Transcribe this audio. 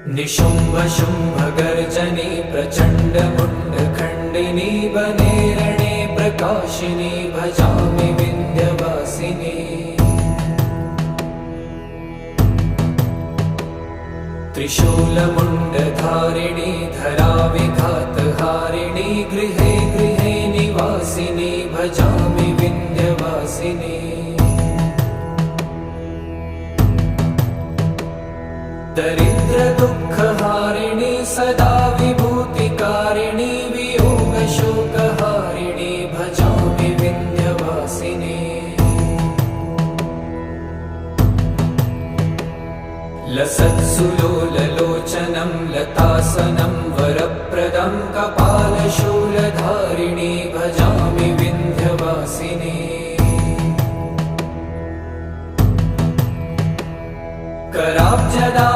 निशुम्भ शुम्भ गर्जनी प्रचण्ड मुण्ड खण्डिनी वने रणे प्रकाशिनी भजामि विन्ध्यवासिनी। त्रिशूलमुण्डधारिणी धराविघातहारिणी गृहे गृहे निवासिनी भजामि विन्ध्यवासिनी। दरिद्र दुःखहारिणी सदा विभूतिकारिणी वियोगशोकहारिणी भजामि विन्ध्यवासिनी। लसत्सुलोललोचनं लतासनं वरप्रदं कपालशूलधारिणी भजामि विन्ध्यवासिनी। कराब्जदा